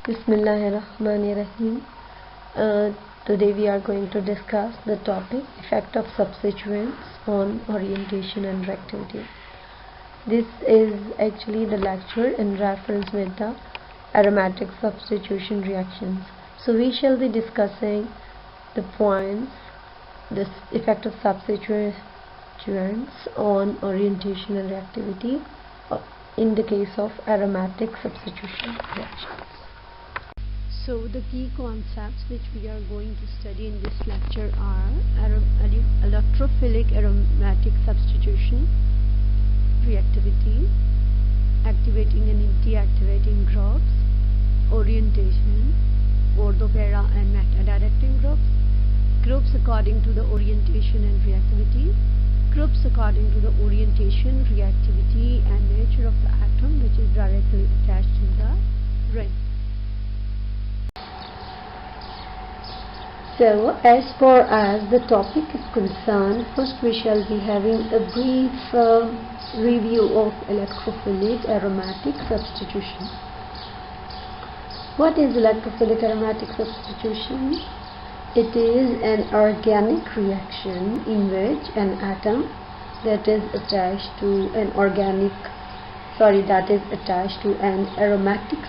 Bismillahirrahmanirrahim. Today we are going to discuss the topic effect of substituents on orientation and reactivity. This is actually the lecture in reference with the aromatic substitution reactions. So we shall be discussing the points, the effect of substituents on orientation and reactivity in the case of aromatic substitution reactions. So the key concepts which we are going to study in this lecture are electrophilic aromatic substitution, reactivity, activating and deactivating groups, orientation, orthopara and meta-directing groups according to the orientation and reactivity, groups according to the orientation, reactivity and nature of the atom which is directly attached to the ring. So, as far as the topic is concerned, first we shall be having a brief review of electrophilic aromatic substitution. What is electrophilic aromatic substitution? It is an organic reaction in which an atom that is attached to an aromatic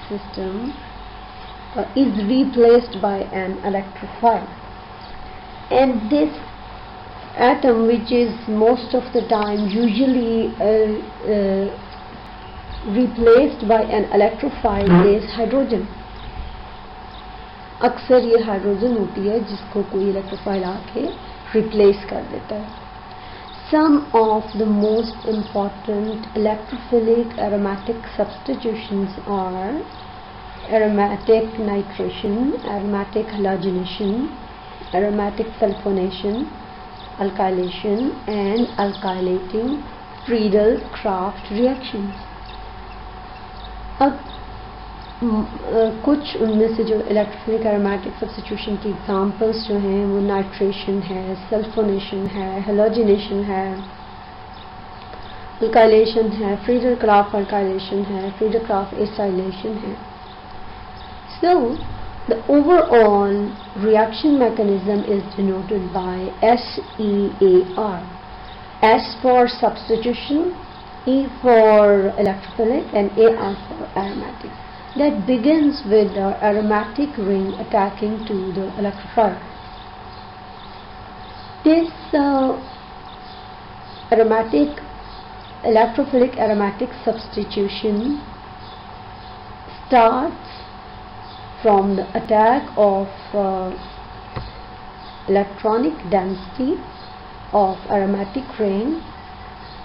system is replaced by an electrophile. And this atom, which is most of the time usually replaced by an electrophile, is hydrogen. अक्सर ये hydrogen होती है जिसको कोई electrophile आके replace कर देता है. Some of the most important electrophilic aromatic substitutions are aromatic nitration, aromatic halogenation, aromatic sulfonation, alkylation and alkylating Friedel-Crafts reactions. अब कुछ उनमें से जो इलेक्ट्रोफिलिक एरोमेटिक सब्स्टिट्यूशन की एग्जांपल्स जो हैं वो नाइट्रेशन है, सल्फोनेशन है, हेलोजिनेशन है, अल्काइलेशन है, फ्रीडल-क्राफ्ट अल्काइलेशन है, फ्रीडल-क्राफ्ट एसाइलेशन है. So the overall reaction mechanism is denoted by SEAR. S for substitution, E for electrophilic and AR for aromatic. That begins with the aromatic ring attacking to the electrophile. This electrophilic aromatic substitution starts from the attack of electronic density of aromatic ring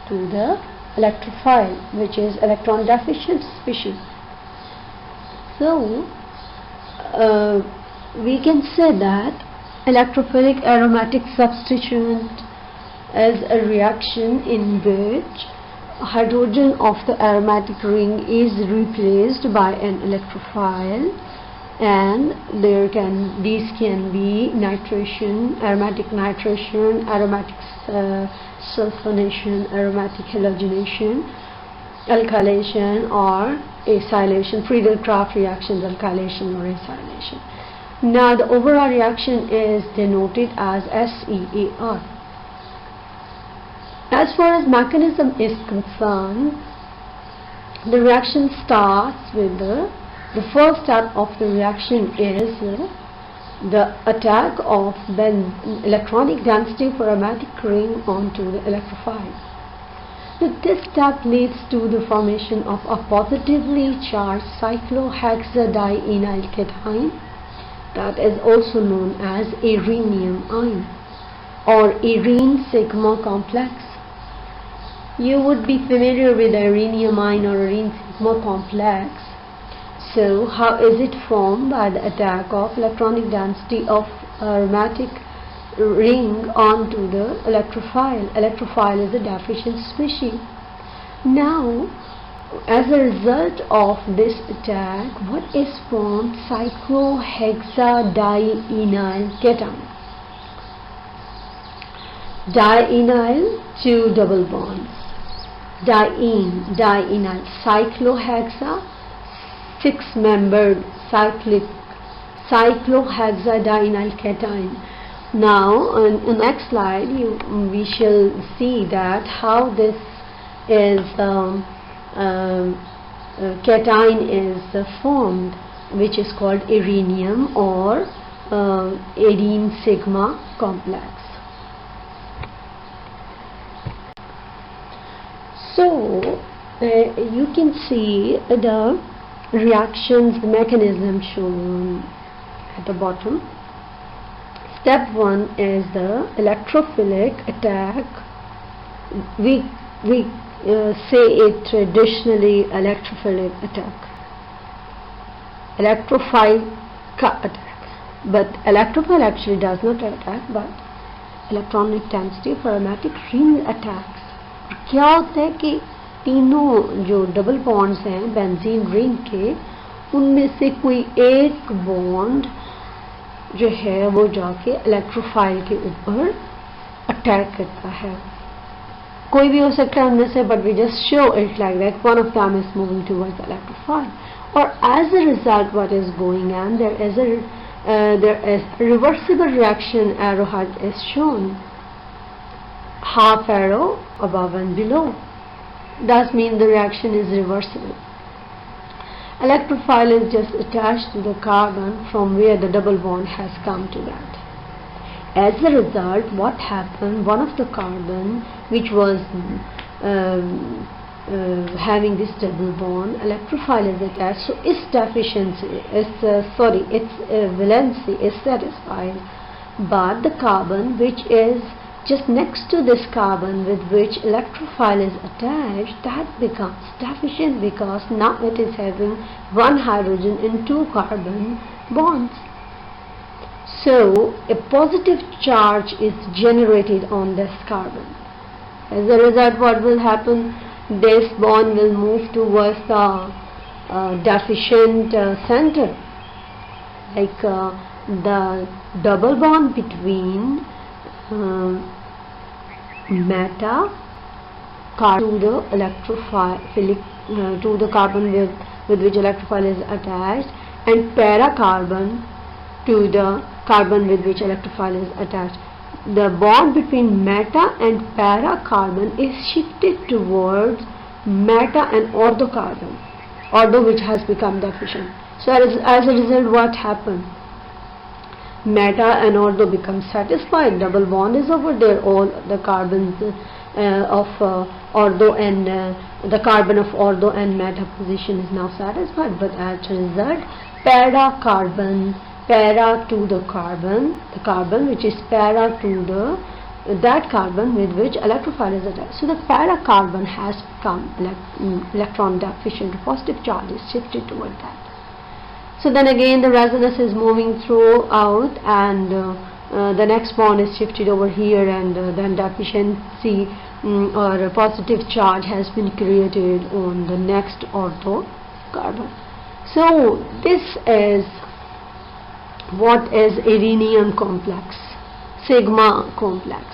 to the electrophile, which is electron deficient species. So we can say that electrophilic aromatic substituent is a reaction in which hydrogen of the aromatic ring is replaced by an electrophile, and these can be nitration, aromatic nitration, aromatic sulfonation, aromatic halogenation, alkylation or acylation, Friedel-Crafts reactions, alkylation or acylation. Now the overall reaction is denoted as SEAR. As far as mechanism is concerned, the reaction starts with the first step of the reaction is the attack of the electronic density of aromatic ring onto the electrophile. So this step leads to the formation of a positively charged cyclohexadienyl cation, that is also known as arenium ion or arene sigma complex. You would be familiar with arenium ion or arene sigma complex. So how is it formed? By the attack of electronic density of aromatic ring onto the electrophile. Electrophile is a deficient species. Now, as a result of this attack, what is formed? Cyclohexadienyl cation. Dienyl, 2 double bonds. Dienyl, cyclohexa, six-membered cyclohexadienyl cation. Now on the next slide we shall see that how this is cation is formed, which is called arenium or arene sigma complex. So you can see the reactions mechanism shown at the bottom. Step 1 is the electrophilic attack. We say it traditionally electrophilic attack, electrophile attack, but electrophile actually does not attack, but electron intensity for aromatic ring attacks. क्या होता है कि तीनों जो double bonds हैं benzene ring के, उनमें से कोई एक बॉन्ड जो है वो जाके इलेक्ट्रोफाइल के ऊपर अटैक करता है. कोई भी हो सकता है उनमें से, but we just show it like that one of them is moving towards electrophile, और as a result what is going on, there is a reversible reaction arrowhead is shown, half arrow above and below. That means the reaction is reversible. Electrophile is just attached to the carbon from where the double bond has come to that. As a result, what happened, one of the carbon which was having this double bond, electrophile is attached, so its deficiency is its valency is satisfied, but the carbon which is just next to this carbon with which electrophile is attached, that becomes deficient because now it is having one hydrogen in two carbon bonds. So a positive charge is generated on this carbon. As a result, what will happen? This bond will move towards the deficient center, like the double bond between meta carbon to the electrophilic to the carbon with which electrophile is attached, and para carbon to the carbon with which electrophile is attached. The bond between meta and para carbon is shifted towards meta and ortho carbon, ortho which has become deficient. So as a result, what happened? Meta and ortho become satisfied, double bond is over there, all the carbons of ortho and the carbon of ortho and meta position is now satisfied, but as a result, para to the carbon which is para to the that carbon with which electrophile is attached. So the para carbon has become electron deficient, positive charge is shifted toward that. So then again the resonance is moving throughout, and the next bond is shifted over here, and then deficiency or a positive charge has been created on the next ortho carbon. So this is what is arenium complex, sigma complex.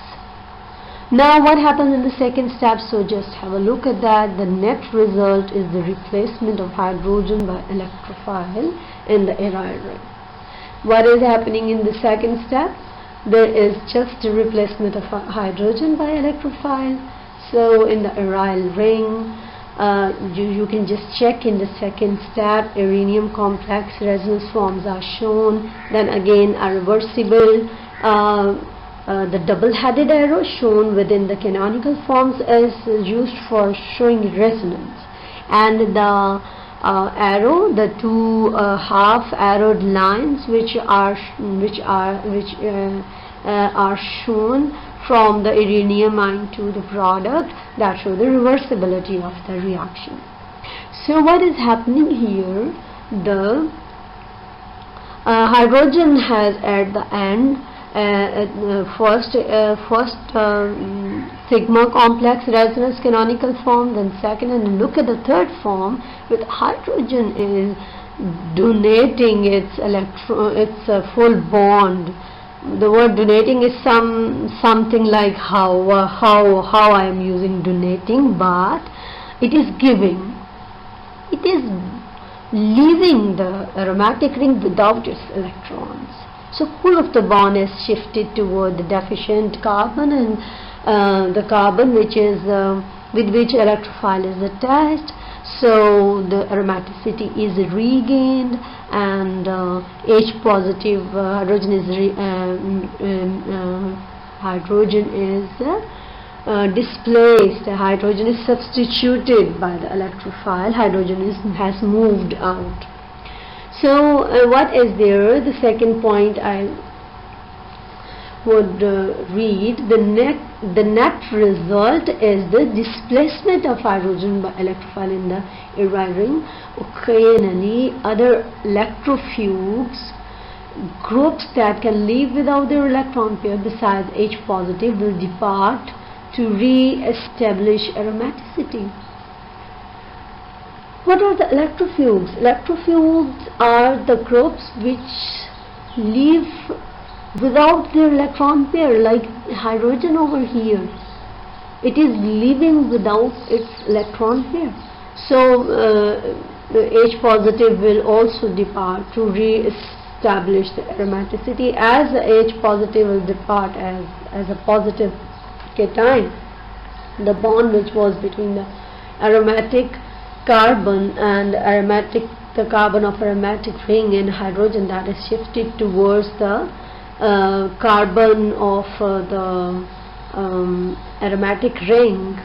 Now what happens in the second step? So just have a look at that. The net result is the replacement of hydrogen by electrophile in the aryl ring. What is happening in the second step? There is just a replacement of hydrogen by electrophile. So in the aryl ring, you can just check in the second step, arenium complex resonance forms are shown. Then again a reversible the double-headed arrow shown within the canonical forms is used for showing resonance, and the arrow, the two half arrowed lines which are shown from the arenium ion to the product, that show the reversibility of the reaction. So what is happening here? The hydrogen has at the end first sigma complex resonance canonical form, then second, and look at the third form with hydrogen is donating its full bond. The word donating is something like how I am using donating, but it is giving. It is leaving the aromatic ring without its electrons. So pull of the bond is shifted toward the deficient carbon, and the carbon which is with which electrophile is attached. So the aromaticity is regained, and H positive hydrogen is displaced. Hydrogen is substituted by the electrophile. Hydrogen has moved out. So what is there? The second point I would read, the net result is the displacement of hydrogen by electrophile in the aryl ring. Occasionally other electrofugues, groups that can leave without their electron pair besides H positive, will depart to re-establish aromaticity. What are the electrofugues? Electrofugues are the groups which leave without their electron pair, like hydrogen over here. It is leaving without its electron pair. So H positive will also depart to re-establish the aromaticity, as the H positive will depart as a positive cation. The bond which was between the aromatic carbon and the carbon of aromatic ring and hydrogen, that is shifted towards the carbon of the aromatic ring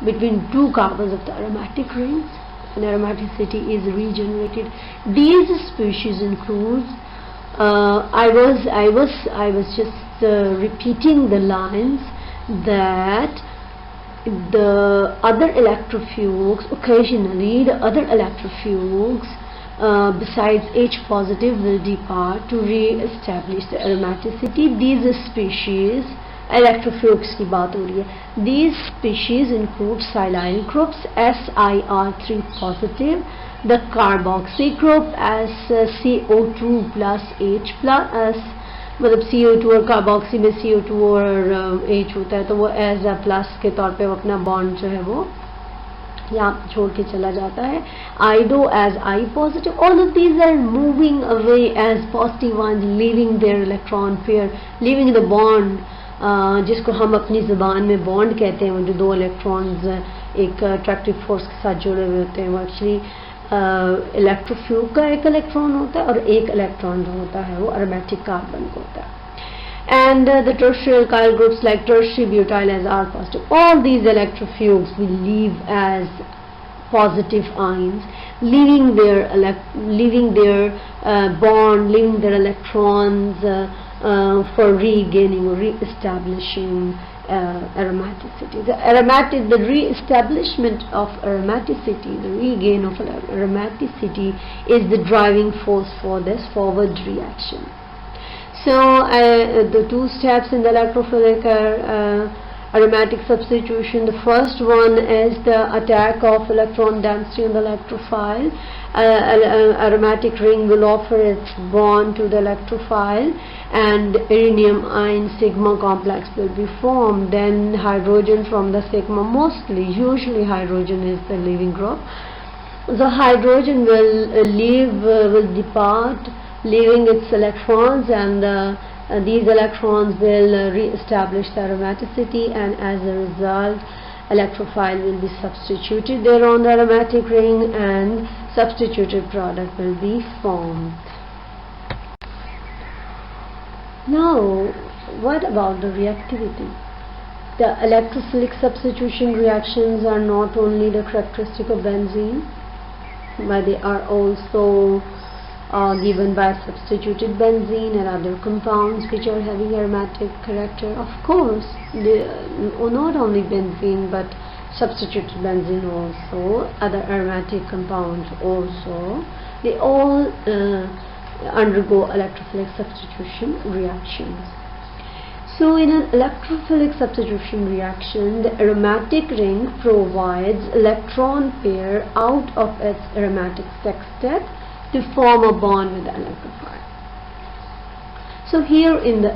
between two carbons of the aromatic rings, and aromaticity is regenerated. These species include I was just repeating the lines that the other electrofugues, occasionally the other electrofugues besides H positive will depart to re-establish the aromaticity. These species, electrofugues की बात हो रही है, these species include silyl groups SiR3 positive, the carboxy group as CO2 plus H plus, मतलब CO2 और carboxy में CO2 और H होता है, तो वो एज अ प्लस के तौर पे वो अपना बॉन्ड जो है वो यहाँ छोड़ के चला जाता है. Ido as I positive. All of these are moving away as positive ones, leaving their electron pair, leaving the bond, जिसको हम अपनी ज़बान में बॉन्ड कहते हैं, वो जो दो इलेक्ट्रॉन्स एक अट्रैक्टिव फोर्स के साथ जुड़े हुए होते हैं, वो एक्चुअली इलेक्ट्रोफ्यूग का एक इलेक्ट्रॉन होता है, और एक इलेक्ट्रॉन जो होता है वो अरोमेटिक कार्बन को होता है. And the tertiary alkyl groups like tertiary butyl as R positive, all these electrofugues will leave as positive ions, leaving their bond, leaving their electrons for regaining or re-establishing aromaticity. The re-establishment of aromaticity, the regain of aromaticity is the driving force for this forward reaction. So the two steps in the electrophilic aromatic substitution, the first one is the attack of electron density on the electrophile. Aromatic ring will offer its bond to the electrophile, and iridium ion sigma complex will be formed. Then hydrogen from the sigma, usually hydrogen is the leaving group. The hydrogen will depart, leaving its electrons, and these electrons will re-establish the aromaticity, and as a result electrophile will be substituted there on the aromatic ring, and substituted product will be formed. Now, what about the reactivity? The electrophilic substitution reactions are not only the characteristic of benzene, but they are also given by substituted benzene and other compounds which are having aromatic character. Of course, not only benzene but substituted benzene also, other aromatic compounds also, they all undergo electrophilic substitution reactions. So in an electrophilic substitution reaction, the aromatic ring provides electron pair out of its aromatic sextet to form a bond with the electrophile. So here in the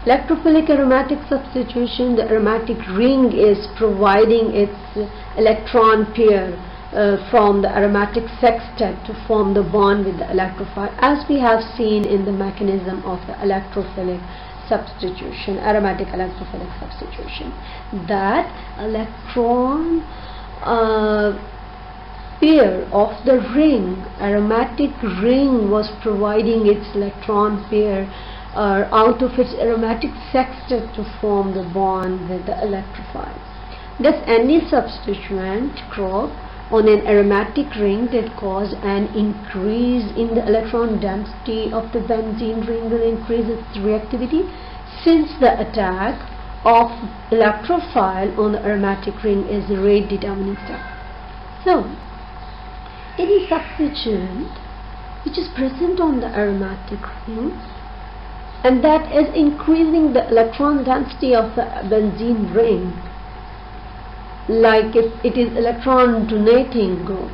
electrophilic aromatic substitution, the aromatic ring is providing its electron pair from the aromatic sextet to form the bond with the electrophile, as we have seen in the mechanism of the electrophilic substitution, aromatic electrophilic substitution, that electron pair of the ring, aromatic ring, was providing its electron pair out of its aromatic sextet to form the bond with the electrophile. Thus, any substituent crop on an aromatic ring that cause an increase in the electron density of the benzene ring will increase its reactivity, since the attack of electrophile on the aromatic ring is the rate determining step. So, any substituent which is present on the aromatic ring and that is increasing the electron density of the benzene ring, like if it is electron donating group.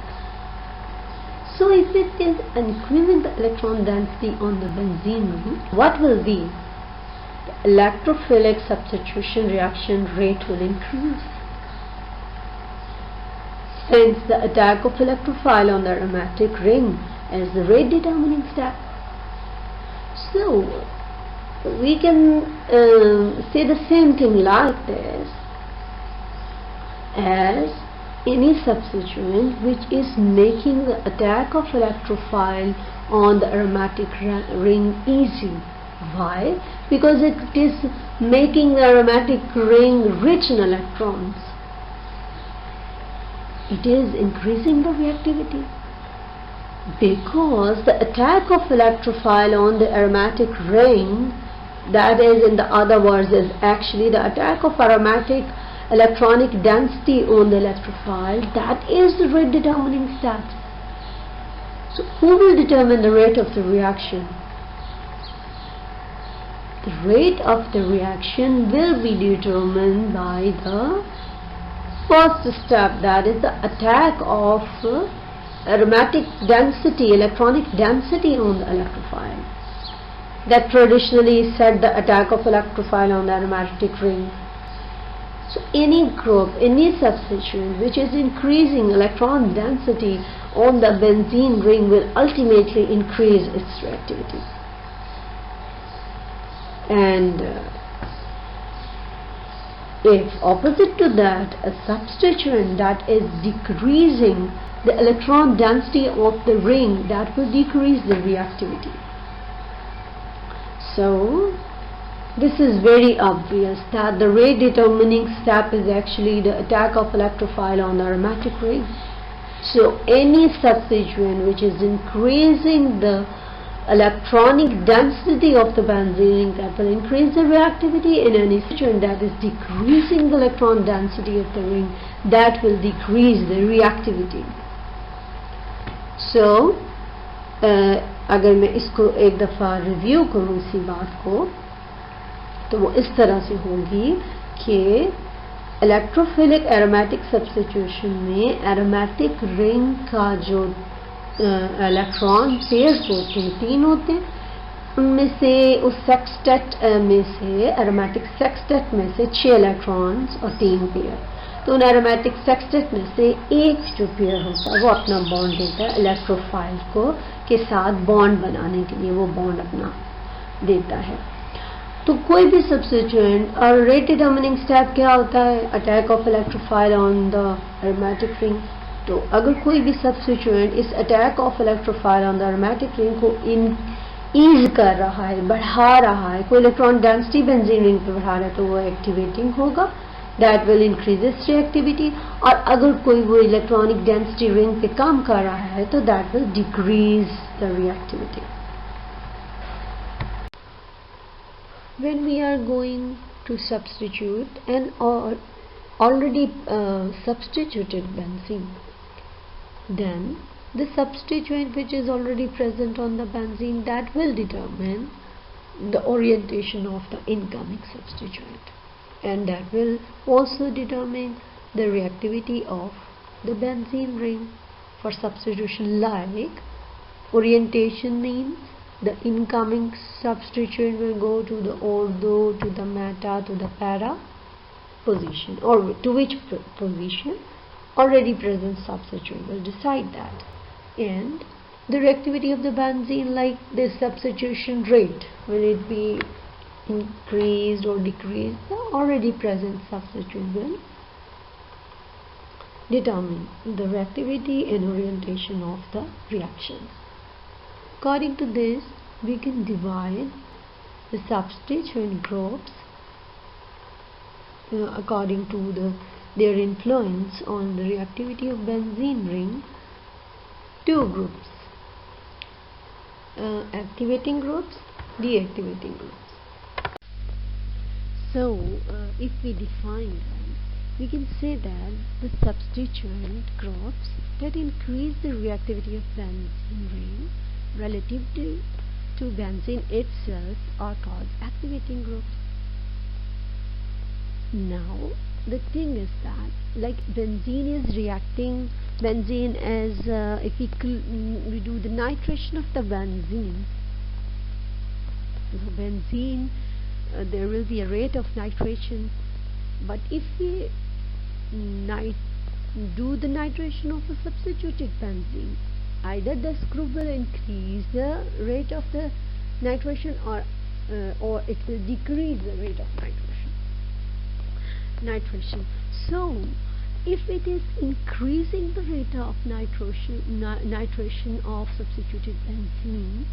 So if it is increasing the electron density on the benzene ring, what will be? The electrophilic substitution reaction rate will increase, since the attack of electrophile on the aromatic ring is the rate determining step. So we can say the same thing like this, as any substituent which is making the attack of electrophile on the aromatic ring easy. Why? Because it is making the aromatic ring rich in electrons. It is increasing the reactivity, because the attack of electrophile on the aromatic ring, that is, in the other words, is actually the attack of aromatic electronic density on the electrophile, that is the rate determining step. So who will determine the rate of the reaction? The rate of the reaction will be determined by the first step, that is the attack of aromatic density, electronic density on the electrophile. That traditionally is said the attack of electrophile on the aromatic ring. So any group, any substituent which is increasing electron density on the benzene ring will ultimately increase its reactivity. And if opposite to that, a substituent that is decreasing the electron density of the ring, that will decrease the reactivity. So this is very obvious that the rate determining step is actually the attack of electrophile on the aromatic ring. So any substituent which is increasing the electronic density of the benzene ring, that will increase the reactivity, and any substituent that is decreasing the electron density of the ring, that will decrease the reactivity. So अगर मैं इसको एक दफ़ा review करूँ इसी बात को, तो वो इस तरह से होगी कि इलेक्ट्रोफिलिक एरोमेटिक सब्स्टिट्यूशन में एरोमेटिक रिंग का जो इलेक्ट्रॉन पेयर्स होते हैं, 3 होते हैं, उनमें से उस सेक्सटेट में से एरोमेटिक सेक्सटेट में से 6 इलेक्ट्रॉन्स और 3 पेयर, तो उन एरोमेटिक सेक्सटेट में से एक जो पेयर होता है वो अपना बॉन्ड देता है इलेक्ट्रोफाइल को के साथ बॉन्ड बनाने के लिए, वो बॉन्ड अपना देता है. तो कोई भी सब्स्टिट्यूएंट और रेट डिटर्मिनिंग स्टेप क्या होता है? Attack of electrophile on the aromatic ring. तो अगर कोई भी सब्स्टिट्यूएंट इस attack of electrophile on the aromatic ring को ईज कर रहा है, बढ़ा रहा है, कोई इलेक्ट्रॉन डेंसिटी बेंजीन रिंग पे बढ़ा रहा है, तो वो एक्टिवेटिंग होगा, that will increase its reactivity. और अगर कोई वो इलेक्ट्रॉनिक डेंसिटी रिंग पे काम कर रहा है तो that will decrease the reactivity. When we are going to substitute an already substituted benzene, then the substituent which is already present on the benzene, that will determine the orientation of the incoming substituent, and that will also determine the reactivity of the benzene ring for substitution. Like orientation means the incoming substituent will go to the ortho, to the meta, to the para position, or to which position, already present substituent will decide that. And the reactivity of the benzene, like the substitution rate, will it be increased or decreased? The already present substituent will determine the reactivity and orientation of the reaction. According to this, we can divide the substituent groups according to their influence on the reactivity of benzene ring. Two groups, activating groups, deactivating groups. So if we define them, we can say that the substituent groups that increase the reactivity of benzene ring relative to benzene itself are called activating groups. Now the thing is that, like, benzene is reacting, benzene as if we do the nitration of the benzene, so benzene there will be a rate of nitration, but if we do the nitration of a substituted benzene, either this group will increase the rate of the nitration or it will decrease the rate of nitration. So if it is increasing the rate of nitration of substituted benzene,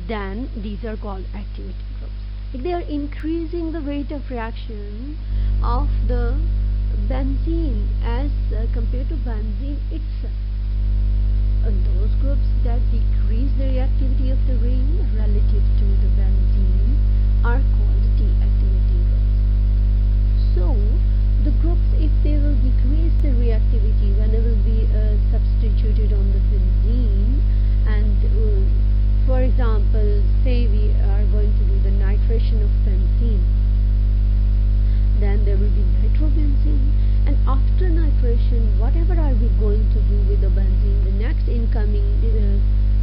then these are called activating groups. If they are increasing the rate of reaction of the benzene as compared to benzene itself, and those groups that decrease the reactivity of the ring relative to the benzene are called deactivating groups. So the groups, if they will decrease the reactivity when it will be substituted on the benzene, and for example, say we are going to do the nitration of benzene, then there will be nitrobenzene, and after nitration, whatever are we going to do with the benzene, the next incoming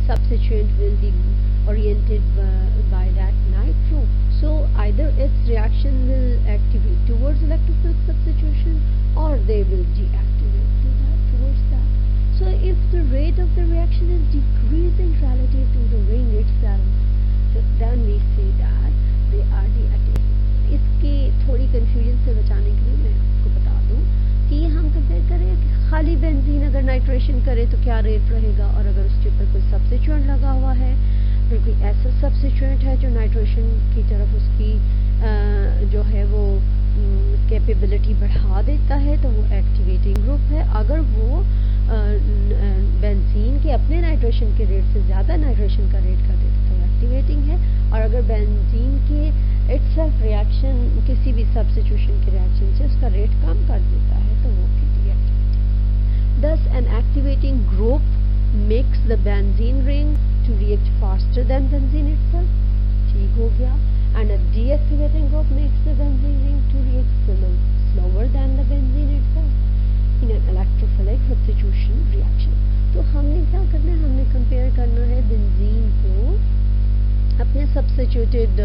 substituent will be oriented by that nitro. So either its reaction will activate towards electrophilic substitution, or they will deactivate towards that. So if the rate of the reaction is decreasing relative to the ring itself, then we say that they are deactivating. इसकी थोड़ी confusion से बचाने के लिए मैं आपको बता दूं कि हम कंपेयर करें कि खाली बेंजीन अगर नाइट्रेशन करे तो क्या रेट रहेगा, और अगर उसके ऊपर कोई सब्स्टिट्यूएंट लगा हुआ है, फिर कोई ऐसा सब्स्टिट्यूएंट है जो नाइट्रेशन की तरफ उसकी जो है वो कैपेबिलिटी बढ़ा देता है, तो वो एक्टिवेटिंग ग्रुप है. अगर वो बेंजीन के अपने नाइट्रेशन के रेट से ज़्यादा नाइट्रेशन का रेट कर देता है तो एक्टिवेटिंग है, और अगर बेंजीन के इटसेल्फ रिएक्शन किसी भी सब्स्टिट्यूशन के रिएक्शन से उसका रेट कम कर देता है तो वो deactivating. Thus an activating group makes the benzene ring to react faster than benzene itself, ठीक हो गया, and a deactivating group makes the benzene ring to react slower than the benzene itself in an electrophilic substitution reaction. तो हमने क्या करना है, हमने compare करना है बेंजीन को अपने सब्स्टिट्यूटेड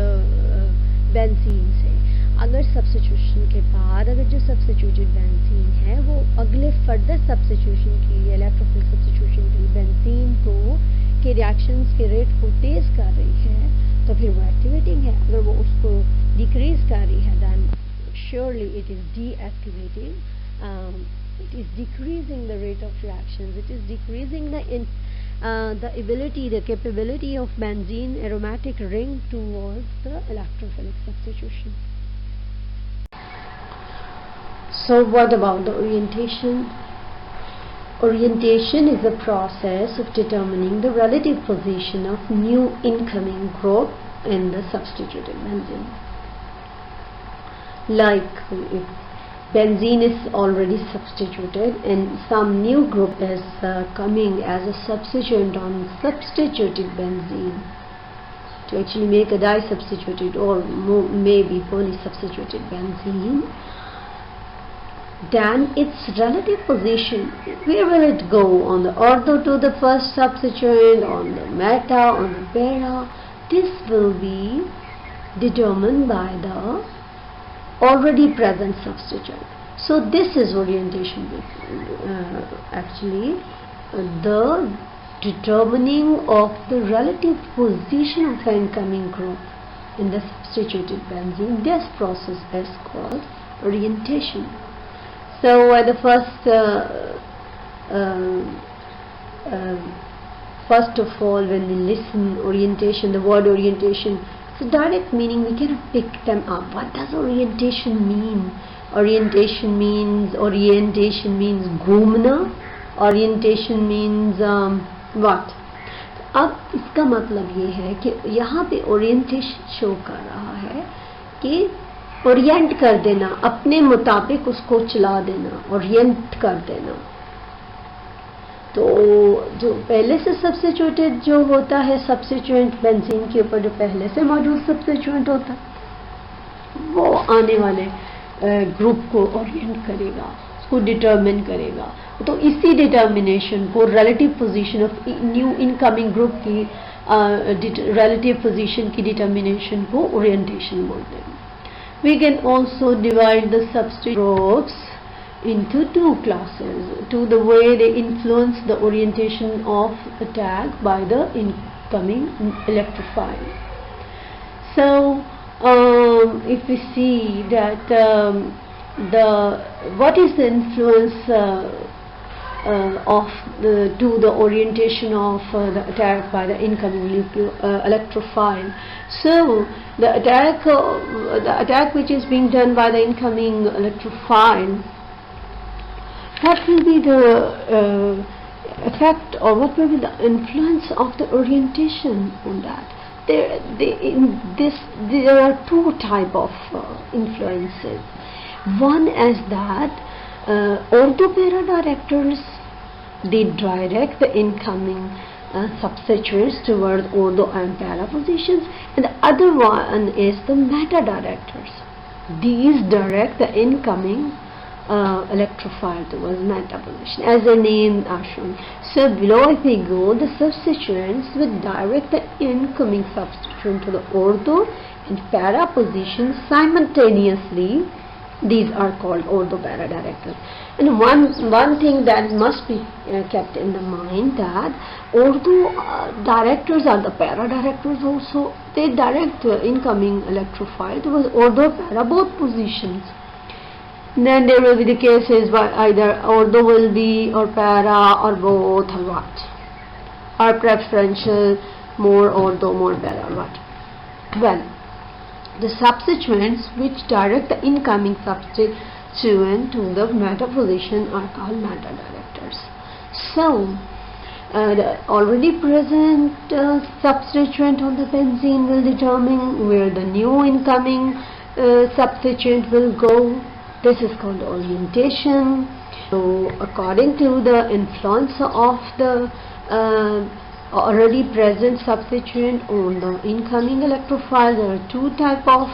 बेंजीन से. अगर सब्स्टिट्यूशन के बाद अगर जो सब्स्टिट्यूटेड बेंजीन है वो अगले फर्दर सब्स्टिट्यूशन के लिए, इलेक्ट्रोफिलिक सब्स्टिट्यूशन के लिए बेंजीन को के रिएक्शंस के रेट को तेज कर रही है तो फिर वो एक्टिवेटिंग है. अगर वो उसको डिक्रीज कर रही है then surely it is deactivating. it is decreasing the rate of reactions, it is decreasing the ability, the capability of benzene aromatic ring towards the electrophilic substitution. So what about the orientation? Orientation is the process of determining the relative position of new incoming group in the substituted benzene. Like if benzene is already substituted and some new group is coming as a substituent on substituted benzene to actually make a disubstituted or maybe polysubstituted benzene, then its relative position, where will it go, on the ortho to the first substituent, on the meta, on the para? This will be determined by the already present substituent. So this is orientation, actually the determining of the relative position of the incoming group in the substituted benzene. This process is called orientation. So the first of all, when we listen orientation, the word orientation, it's a direct meaning, we cannot pick them up. What does orientation mean? Orientation means घूमना. Orientation means what? अब इसका मतलब ये है कि यहाँ पे orientation show कर रहा है कि ओरिएंट कर देना, अपने मुताबिक उसको चला देना, ओरिएंट कर देना. तो जो पहले से सब्स्टिट्यूटेड जो होता है, सब्स्टिट्यूएंट बेंजीन के ऊपर जो पहले से मौजूद सब्स्टिट्यूएंट होता है, वो आने वाले ग्रुप को ओरिएंट करेगा, उसको डिटरमिन करेगा. तो इसी डिटर्मिनेशन को relative position of new incoming group की रिलेटिव पोजीशन की डिटर्मिनेशन को ओरिएंटेशन बोलते हैं. We can also divide the substituent groups into two classes to the way they influence the orientation of attack by the incoming electrophile. So if we see that what is the influence to the orientation of the attack by the incoming electrophile. So the attack which is being done by the incoming electrophile, what will be the effect, or what will be the influence of the orientation on that? There are two type of influences. One is that ortho-para directors, they direct the incoming substituents towards ortho and para positions, and the other one is the meta directors. These direct the incoming electrophile towards meta position, as the name are shown. So below, if we go, the substituents will direct the incoming substituent to the ortho and para positions simultaneously. These are called ortho-para directors. And one thing that must be kept in the mind, that ortho directors are the para directors also. They direct the incoming electrophile towards ortho-para both positions. Then there will be the cases where either ortho will be, or para, or both, or what, or preferential, more ortho, more para, or what. Well, the substituents which direct the incoming substituent to the meta position are called meta directors. So the already present substituent on the benzene will determine where the new incoming substituent will go. This is called orientation. So according to the influence of the already present substituent on the incoming electrophile, there are two type of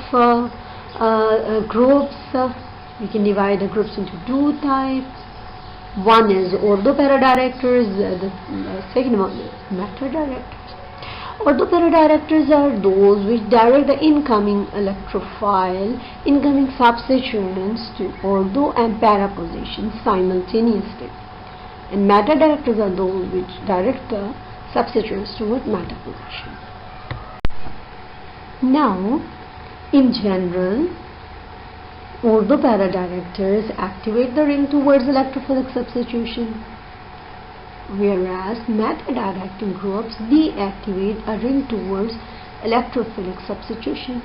groups. We can divide the groups into two types. One is ortho-para directors, the second one is meta directors. Ortho-para directors are those which direct the incoming electrophile, incoming substituents to ortho and para positions simultaneously. And meta directors are those which direct the substituents toward meta position. Now, in general, ortho-para directors activate the ring towards electrophilic substitution, whereas meta directing groups deactivate a ring towards electrophilic substitution.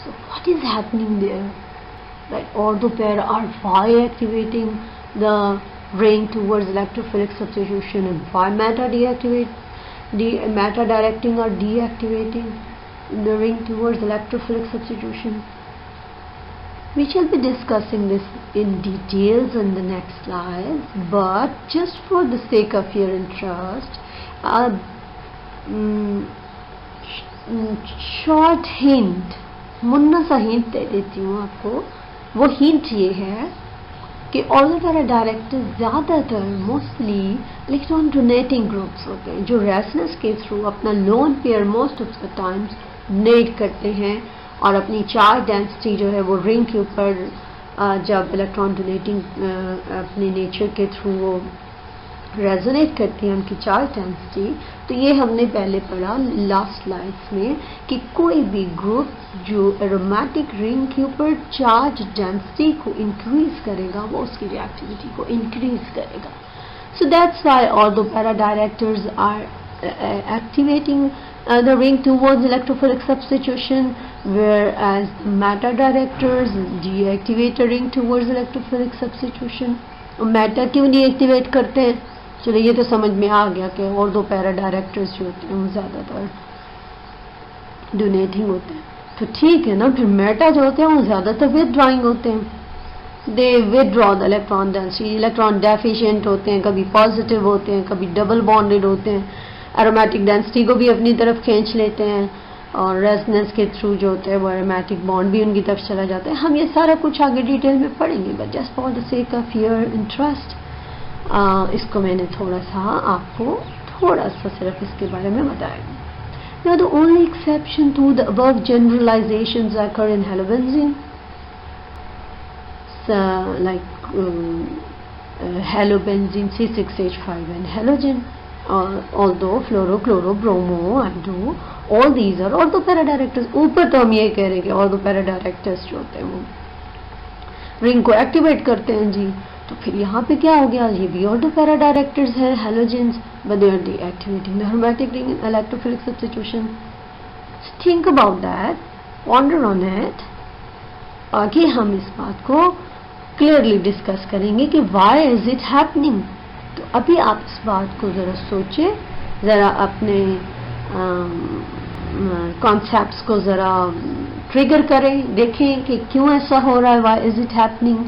So what is happening there? Right, ortho-para are why activating the ring towards electrophilic substitution, and why meta directing or deactivating the ring towards electrophilic substitution. We shall be discussing this in details in the next slides, but just for the sake of your interest, short hint, Munna सा hint दे देती हूँ आपको. वो hint ये है कि ortho-para directors ज़्यादातर mostly electron donating groups होते हैं, जो रेजोनेंस के थ्रू अपना lone pair most of the times donate करते हैं और अपनी चार्ज डेंसिटी जो है वो रिंग के ऊपर जब इलेक्ट्रॉन डोनेटिंग अपने नेचर के थ्रू वो रेजोनेट करती है उनकी चार्ज डेंसिटी, तो ये हमने पहले पढ़ा लास्ट स्लाइड्स में कि कोई भी ग्रुप जो एरोमेटिक रिंग के ऊपर चार्ज डेंसिटी को इंक्रीज करेगा वो उसकी रिएक्टिविटी को इंक्रीज करेगा. So that's why although para-directors are activating the ring towards electrophilic substitution, whereas meta-directors deactivate the ring towards electrophilic substitution. Meta क्यों deactivate करते हैं? चलो ये तो समझ में आ गया कि और दो para-directors जो होते हैं वो ज़्यादातर डोनेटिंग होते हैं. तो ठीक है ना, फिर मेटा जो होते हैं वो ज़्यादातर विथड्रॉइंग होते हैं. दे withdraw the electron density. Electron deficient होते हैं, कभी पॉजिटिव होते हैं, कभी डबल बॉन्डेड होते हैं, एरोमेटिक डेंसिटी को भी अपनी तरफ खींच लेते हैं, और रेजोनेंस के थ्रू जो होते हैं वो एरोमेटिक बॉन्ड भी उनकी तरफ चला जाता है. हम ये सारा कुछ आगे डिटेल में पढ़ेंगे, but just for the sake of your interest इसको मैंने थोड़ा सा आपको थोड़ा सा सिर्फ इसके बारे में बताया. Now the only exception to the above generalizations occur in halobenzene, like halobenzene C6H5 and halogen. Although fluoro, chloro, bromo, iodo, all these are ortho para-directors. ऊपर तो हम ये कह रहे हैं कि ortho para-directors जो होते हैं वो रिंग को एक्टिवेट करते हैं जी. तो फिर यहाँ पे क्या हो गया, ये भी ortho para-directors है halogens, but they are deactivating the aromatic ring in electrophilic substitution. So think about that, ponder on it. आगे हम इस बात को क्लियरली डिस्कस करेंगे कि why is it happening. तो अभी आप इस बात को ज़रा सोचें, ज़रा अपने कॉन्सेप्ट्स को ज़रा ट्रिगर करें, देखें कि क्यों ऐसा हो रहा है, why is it happening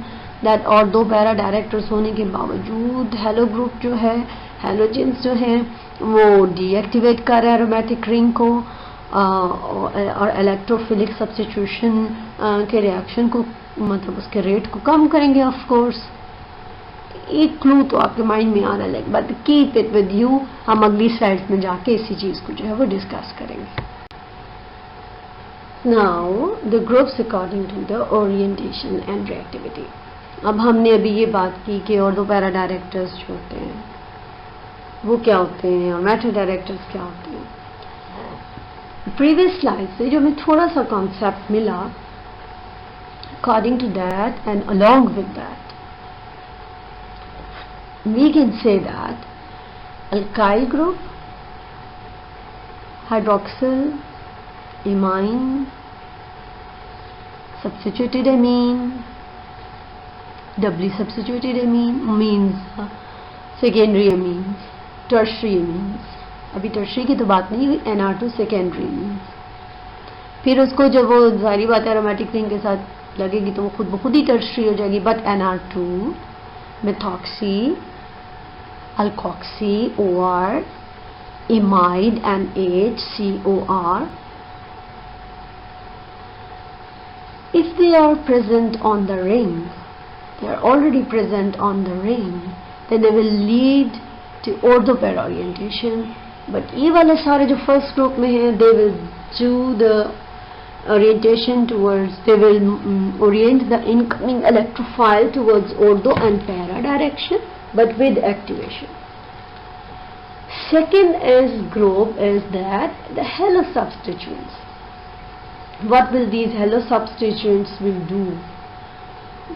that. और दो पैरा डायरेक्टर्स होने के बावजूद हेलो ग्रुप जो है, हेलोजेंस जो हैं वो डीएक्टिवेट कर रहे हैं एरोमेटिक रिंग को, और इलेक्ट्रोफिलिक सब्स्टिट्यूशन के रिएक्शन को, मतलब उसके रेट को कम करेंगे. ऑफ कोर्स एक क्लू तो आपके माइंड में आ रहा है, but keep it with you. हम अगली स्लाइड्स में जाके इसी चीज़ को जो है वो डिस्कस करेंगे. Now the groups according to the orientation and reactivity. अब हमने अभी ये बात की कि और दो पैरा डायरेक्टर्स जो होते हैं वो क्या होते हैं और मेटा डायरेक्टर्स क्या होते हैं. प्रीवियस स्लाइड से जो हमें थोड़ा सा कॉन्सेप्ट मिला, according to that and along with that we can say that alkyl group, hydroxyl, amine, substituted amine, doubly substituted amine means secondary amines, tertiary amines. अभी tertiary की तो बात नहीं हुई, NR2 secondary amines. फिर उसको जब वो जारी बात है aromatic ring के साथ लगेगी तो वो खुद ब खुद ही tertiary हो जाएगी. But NR2, methoxy, alkoxy, OR, amide and H, COR. If they are present on the ring, they are already present on the ring, then they will lead to orthopara orientation. But ये वाले सारे जो first group में हैं, they will do the orientation towards, they will orient the incoming electrophile towards ortho and para direction, but with activation. Second is group is that the halo substituents. What will these halo substituents will do?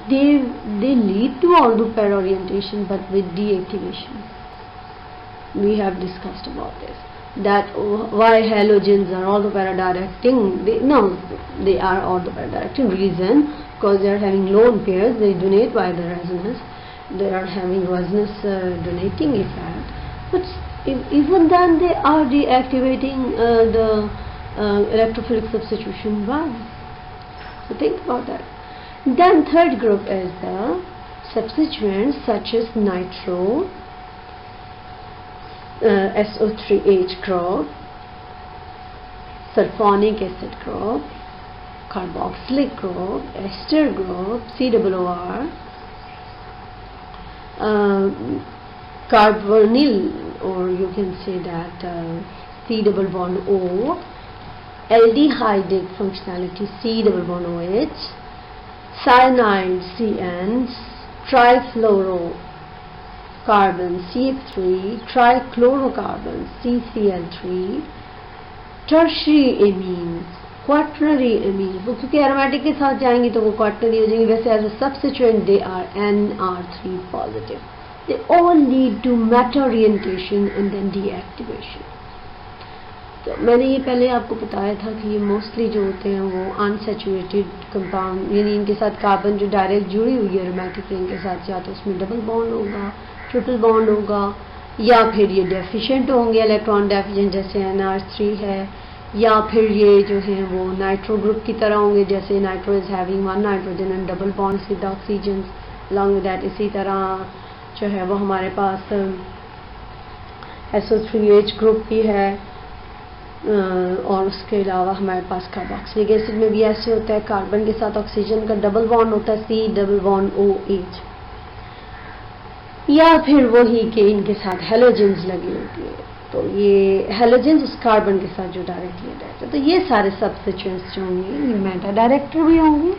They lead to ortho para orientation, but with deactivation. We have discussed about this. That why halogens are ortho para directing. They are ortho para directing. Reason, because they are having lone pairs, they donate by the resonance. They are having resonance donating effect, but even then they are deactivating the electrophilic substitution. Why? So think about that. Then third group is the substituents such as nitro, SO3H group, sulfonic acid group, carboxylic group, ester group, COOR, carbonyl, or you can say that C double bond O, aldehydic functionality C double bond OH, cyanide CN, trifluorocarbon CF3, trichlorocarbon CCl3, tertiary amines, quaternary amines, वो क्योंकि aromatic के साथ जाएंगी तो वो quaternary हो जाएंगी. वैसे as a substituent they are NR3 positive. They all lead to meta orientation and then deactivation. तो मैंने ये पहले आपको बताया था कि ये मोस्टली जो होते हैं वो अनसैचुरेटेड कंपाउंड, यानी इनके साथ कार्बन जो डायरेक्ट जुड़ी हुई है एरोमेटिक रिंग के साथ, या तो उसमें डबल बॉन्ड होगा, ट्रिपल बॉन्ड होगा, या फिर ये डेफिशिएंट होंगे, इलेक्ट्रॉन डेफिशिएंट जैसे NR3 है, या फिर ये जो हैं वो नाइट्रो ग्रुप की तरह होंगे, जैसे nitro is having one nitrogen and double bonds with oxygen along with that. इसी तरह जो है वो हमारे पास SO3H ग्रुप भी है, और उसके अलावा हमारे पास कार्बोक्सिलिक एसिड में भी ऐसे होता है, कार्बन के साथ ऑक्सीजन का डबल बॉन्ड होता है C डबल बॉन्ड OH, या फिर वही कि इनके साथ हेलोजेंस लगी होती है. तो ये हेलोजेंस उस कार्बन के साथ जो डायरेक्टली अटैच है. तो ये सारे सब्स्टिट्यूएंट्स जो होंगे ये मेटा डायरेक्टर भी होंगे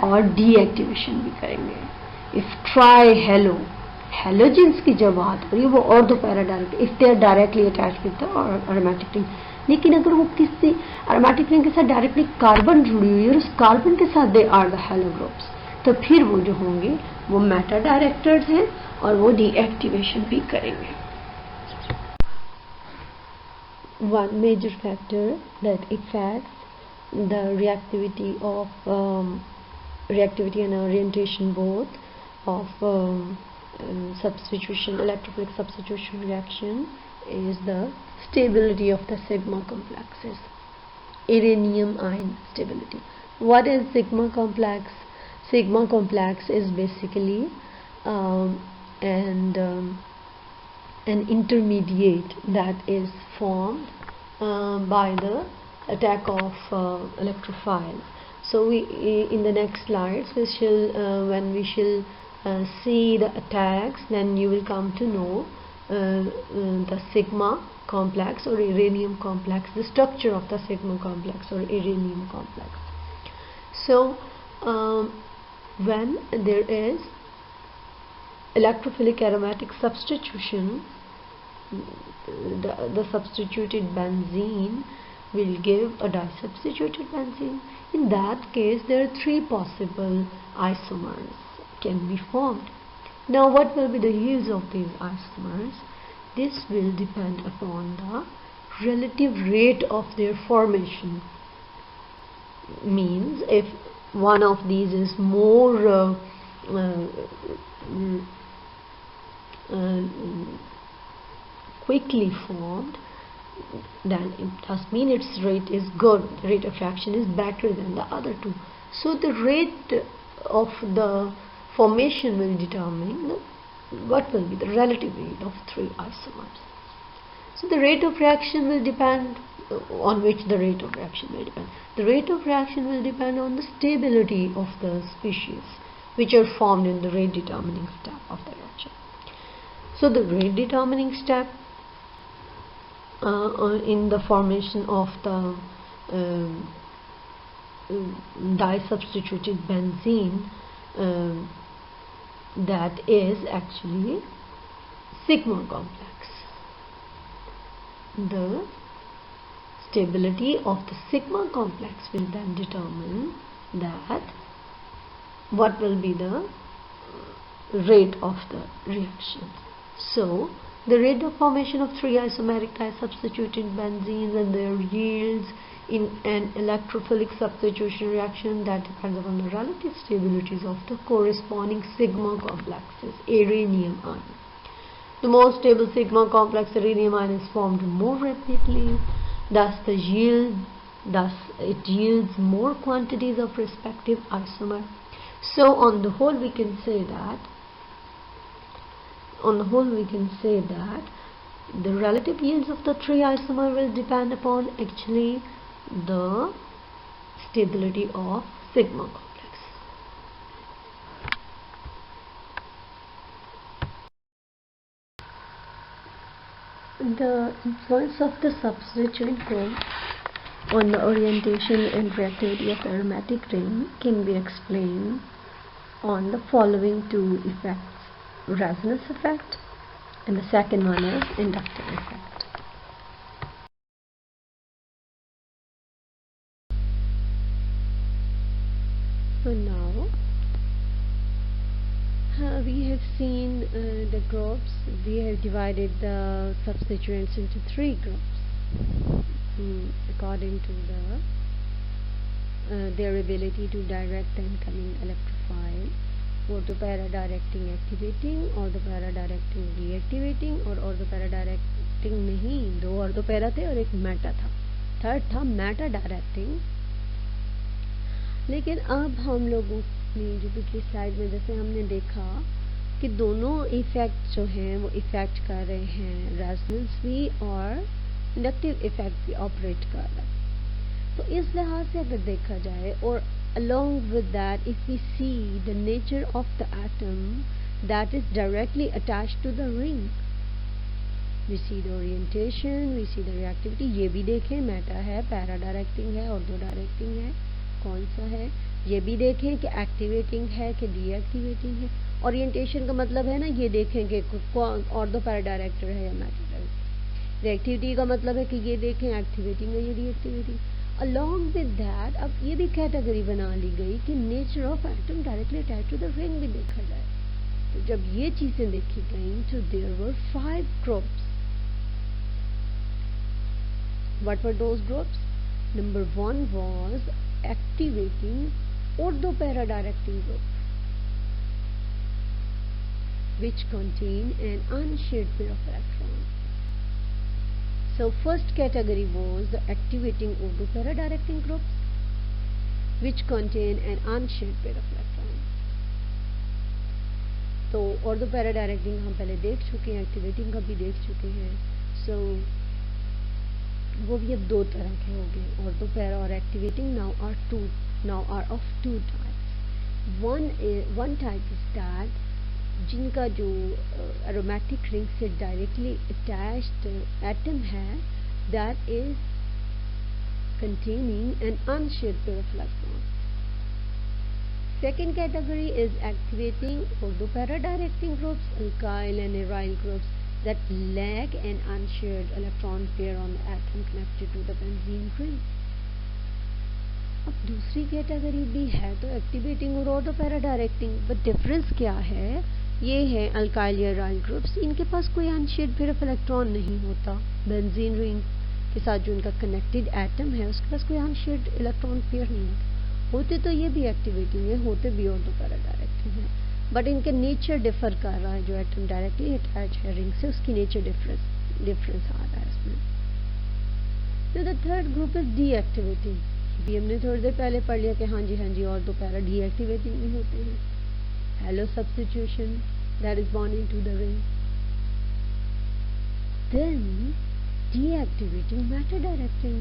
और डीएक्टिवेशन भी करेंगे. इफ ट्राई हेलोजेंस की जब बात हो रही है वो ortho para direct, if they are directly attach with the aromatic ring. लेकिन अगर वो किसी एरोमेटिक रिंग के साथ डायरेक्टली कार्बन जुड़ी हुई है और उस कार्बन के साथ they are the halo groups, तो फिर वो जो होंगे वो मेटा डायरेक्टर्स हैं और वो डीएक्टिवेशन भी करेंगे. One major factor that affects the reactivity and orientation both of substitution, electrophilic substitution reaction is the stability of the sigma complexes, uranium ion stability. What is sigma complex? Sigma complex is basically an intermediate that is formed by the attack of electrophiles. So we in the next slides we shall when we shall see the attacks, then you will come to know the sigma complex or uranium complex, the structure of the sigma complex or uranium complex. So when there is electrophilic aromatic substitution, the substituted benzene will give a disubstituted benzene. In that case there are three possible isomers can be formed. Now what will be the use of these isomers? This will depend upon the relative rate of their formation. Means if one of these is more quickly formed, then it does mean its rate is good, the rate of reaction is better than the other two. So the rate of the formation will determine what will be the relative rate of three isomers. So the rate of reaction will depend on which the rate of reaction will depend. The rate of reaction will depend on the stability of the species which are formed in the rate determining step of the reaction. So the rate determining step in the formation of the disubstituted benzene, that is actually sigma complex. The stability of the sigma complex will then determine that what will be the rate of the reaction. So the rate of formation of three isomeric disubstituted benzenes and their yields in an electrophilic substitution reaction, that depends upon the relative stabilities of the corresponding sigma complexes, uranium ion. The more stable sigma complex uranium ion is formed more rapidly, thus it yields more quantities of respective isomer. So on the whole we can say that the relative yields of the three isomer will depend upon actually the stability of sigma complex. The influence of the substituent group on the orientation and reactivity of aromatic ring can be explained on the following two effects: resonance effect, and the second one is inductive effect. So now we have seen the groups. We have divided the substituents into three groups according to their ability to direct the incoming electrophile: orthopara directing activating, orthopara directing reactivating, और orthopara directing नहीं, दो orthopara थे और एक meta था, third था meta directing. लेकिन अब हम लोगों ने जो पिछली स्लाइड में जैसे हमने देखा कि दोनों इफेक्ट जो हैं वो इफेक्ट कर रहे हैं, रेजोनेंस भी और इंडक्टिव इफेक्ट भी ऑपरेट कर रहा है. तो इस लिहाज से अगर देखा जाए, और along with that if we see the nature of the atom that is directly attached to the ring, we see the orientation, we see the reactivity. ये भी देखें मेटा है, पैरा डायरेक्टिंग है, ऑर्थो डायरेक्टिंग है, कौन सा है. ये भी देखें कि एक्टिवेटिंग है कि डीएक्टिवेटिंग है. ओरिएंटेशन का मतलब है ना, ये देखें कि ऑर्थो पैरा डायरेक्टर है या मेटा डायरेक्टर. रिएक्टिविटी का मतलब है कि ये देखें एक्टिवेटिंग है या डीएक्टिवेटिंग. अलॉन्ग विद दैट अब ये भी कैटेगरी बना ली गई कि nature of atom directly attach to the ring भी देखा जाए. तो जब ये चीजें देखी गई तो there were 5 groups. What were those groups? Number 1 was activating orthopara directing group, which contain an unshared pair of electrons. So first category was the activating orthopara directing groups, which contain an unshared pair of electrons. तो orthopara directing हम पहले देख चुके हैं, activating का भी देख चुके हैं. So वो भी अब दो तरह के हो गए, ऑर्थोपैरा और activating. Now are of two types. One type is that जिनका जो एरोमेटिक रिंग से डायरेक्टली अटैच्ड एटम है, that is containing an unshared pair of electrons. Second category is activating orthopara directing groups, alkyl and aryl groups that lack an unshared electron pair on the atom connected to the benzene ring. अब दूसरी category भी है तो activating और ortho para directing. But difference क्या है? ये है अल्काइल या अराइल ग्रुप्स, इनके पास कोई अनशेयर्ड पेयर ऑफ इलेक्ट्रॉन नहीं होता. बेंजीन रिंग के साथ जो इनका कनेक्टेड एटम है उसके पास कोई अनशेयर्ड इलेक्ट्रॉन पेयर नहीं होता. होते तो ये भी एक्टिवेटिंग है, होते भी ऑर्थोपैरा डायरेक्टिंग है, बट इनके नेचर डिफर कर रहा है. जो एटम डायरेक्टली अटैच है रिंग से उसकी नेचर डिफरेंस आ रहा है इसमें. तो the third group is deactivating. भी हमने थोड़ी देर पहले पढ़ लिया कि हाँ जी ऑर्थोपैरा डीएक्टिवेटिंग भी होते हैं. Halo substitution that is bond into the ring. Then deactivating meta directing.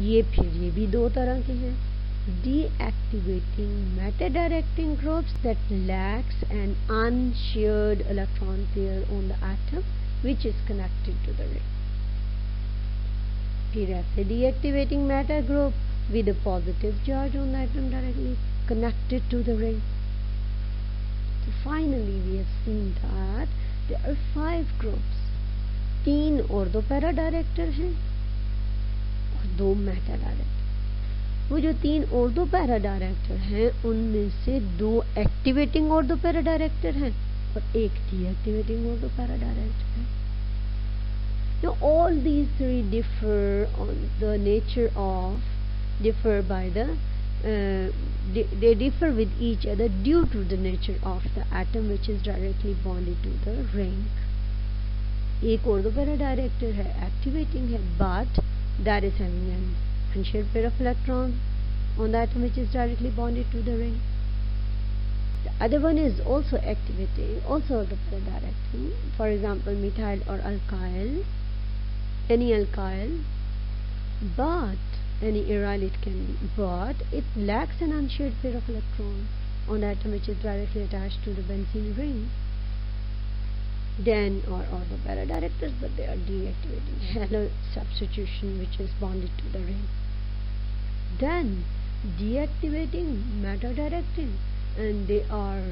ये भी दो तरह के हैं. Deactivating matter directing groups that lacks an unshared electron pair on the atom which is connected to the ring. फिर ऐसे deactivating matter group with a positive charge on the atom directly connected to the ring. So finally we have seen that there are 5 groups. 3 orthopara director हैं और 2 meta director. वो जो 3 ortho para director हैं उनमें से 2 activating ortho para director हैं और 1 deactivating ortho para director है. Now all these 3 differ on the nature of they differ with each other due to the nature of the atom which is directly bonded to the ring. एक ortho para director है, activating है, but that is having an unshared pair of electrons on the atom which is directly bonded to the ring. The other one is also activating, also orthopæra directing. For example, methyl or alkyl, any alkyl, but any aryl it can be, but it lacks an unshared pair of electrons on the atom which is directly attached to the benzene ring. then or ortho-para-directors, but they are deactivating halo substitution which is bonded to the ring. Then deactivating meta-directing, and they are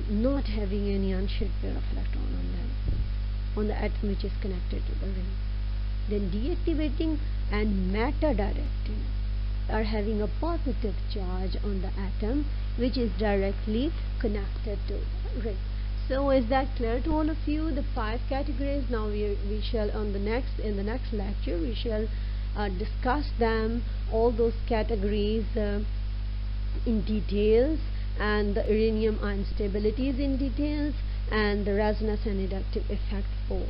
not having any unshared pair of electron on them, on the atom which is connected to the ring. Then deactivating and meta-directing are having a positive charge on the atom which is directly connected to the ring. So is that clear to all of you, the 5 categories? Now we shall in the next lecture we shall discuss them, all those categories in details, and the uranium ion stabilities in details, and the resonance and inductive effect for